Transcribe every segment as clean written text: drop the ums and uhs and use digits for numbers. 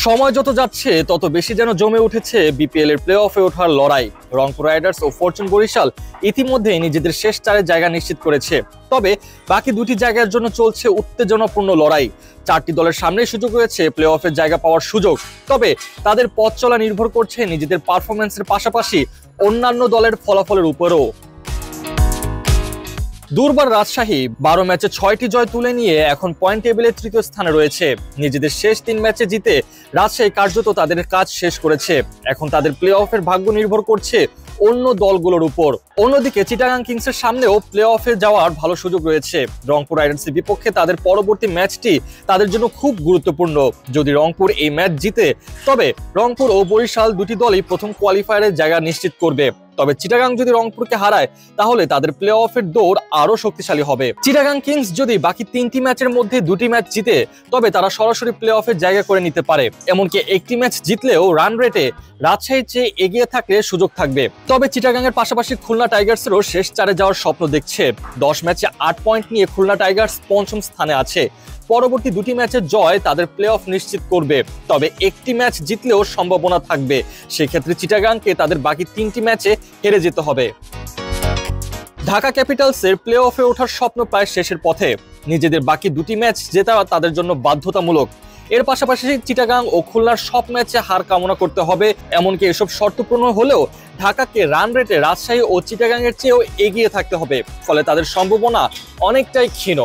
সময় যত যাচ্ছে তত বেশি যেন জমে উঠেছে বিপিএল এর প্লে অফে ওঠার লড়াই। রংপুর রাইডার্স ও ফরচুন বরিশাল ইতিমধ্যেই নিজেদের শেষ 4 জায়গা নিশ্চিত করেছে। তবে বাকি 2টি জায়গার জন্য চলছে উত্তেজনাপূর্ণ লড়াই। 4টি দলের সামনে সুযোগ রয়েছে প্লে অফের জায়গা পাওয়ার সুযোগ। তবে তাদের পথ চলা নির্ভর করছে নিজেদের পারফরম্যান্সের পাশাপাশি অন্যান্য দলের ফলাফলের উপরও। দুর্বার রাজশাহী 12 ম্যাচে 6টি জয় তুলে নিয়ে এখন পয়েন্ট টেবিলে 3য় স্থানে রয়েছে। নিজেদের শেষ 3 ম্যাচে জিতে রাজশাহী কার্যত তাদের কাজ শেষ করেছে। এখন তাদের প্লে অফের ভাগ্য নির্ভর করছে অন্য দলগুলোর উপর। অন্যদিকে চিটাগাং কিংসের সামনেও প্লে অফে যাওয়ার ভালো সুযোগ রয়েছে। রংপুর রাইডার্সের বিপক্ষে তাদের পরবর্তী ম্যাচটি তাদের জন্য খুব গুরুত্বপূর্ণ। যদি রংপুর এই ম্যাচ জিতে তবে রংপুর ও বরিশাল 2টি দলই প্রথম কোয়ালিফায়ারের জায়গা নিশ্চিত করবে। তবে চিটাগাং যদি রংপুরকে হারায় তাহলে তাদের প্লে অফের দৌড় আরো শক্তিশালী হবে। চিটাগাং কিংস যদি বাকি 3টি ম্যাচের মধ্যে 2টি ম্যাচ জিতে তবে তারা সরাসরি প্লে অফের জায়গা করে নিতে পারে। এমনকি একটি ম্যাচ জিতলেও রান রেটে রাজশাহীর চেয়ে এগিয়ে থাকলে সুযোগ থাকবে। তবে চিটাগাং এর পাশাপাশি খুলনা টাইগার্সেরও শেষ 4-এ যাওয়ার স্বপ্ন দেখছে। 10 ম্যাচে 8 পয়েন্ট নিয়ে খুলনা টাইগার্স 5ম স্থানে আছে। পরবর্তী 2টি ম্যাচের জয় তাদের প্লে অফ নিশ্চিত করবে। তবে একটি ম্যাচ জিতলেও সম্ভাবনা থাকবে। সেক্ষেত্রে চিটাগাংকে তাদের বাকি 3টি ম্যাচে হেরে যেতে হবে। ঢাকা ক্যাপিটালসের প্লে অফে ওঠার স্বপ্ন প্রায় শেষের পথে। নিজেদের বাকি 2টি ম্যাচ জেতা তাদের জন্য বাধ্যতামূলক। এর পাশাপাশি চিটাগাং ও খুলনার সব ম্যাচে হার কামনা করতে হবে। এমনকি এসব শর্তপূর্ণ হলেও ঢাকাকে রান রেটে রাজশাহী ও চিটাগাং এর চেয়েও এগিয়ে থাকতে হবে। ফলে তাদের সম্ভাবনা অনেকটাই ক্ষীণ।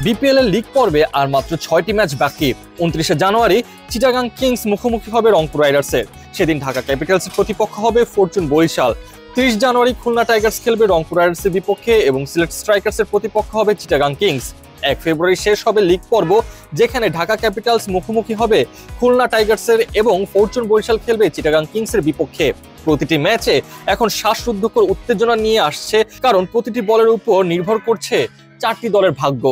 বিপিএল এর লিগ পর্বে আর মাত্র 6টি ম্যাচ বাকি। 29শে জানুয়ারি চিটাগাং কিংস মুখোমুখি হবে রংপুর রাইডার্সের। সেদিন ঢাকা ক্যাপিটালসের প্রতিপক্ষ হবে ফরচুন বরিশাল। 30 জানুয়ারি খুলনা টাইগার্স খেলবে রংপুর রাইডার্সের বিপক্ষে এবং সিলেট স্ট্রাইকার্সের প্রতিপক্ষ হবে চিটাগাং কিংস। 1 ফেব্রুয়ারি শেষ হবে লিগ পর্ব, যেখানে ঢাকা ক্যাপিটালস মুখোমুখি হবে খুলনা টাইগার্সের এবং ফরচুন বরিশাল খেলবে চিটাগাং কিংসের বিপক্ষে। প্রতিটি ম্যাচে এখন শ্বাসরুদ্ধকর উত্তেজনা নিয়ে আসছে, কারণ প্রতিটি বলের উপর নির্ভর করছে 4টি দলের ভাগ্য।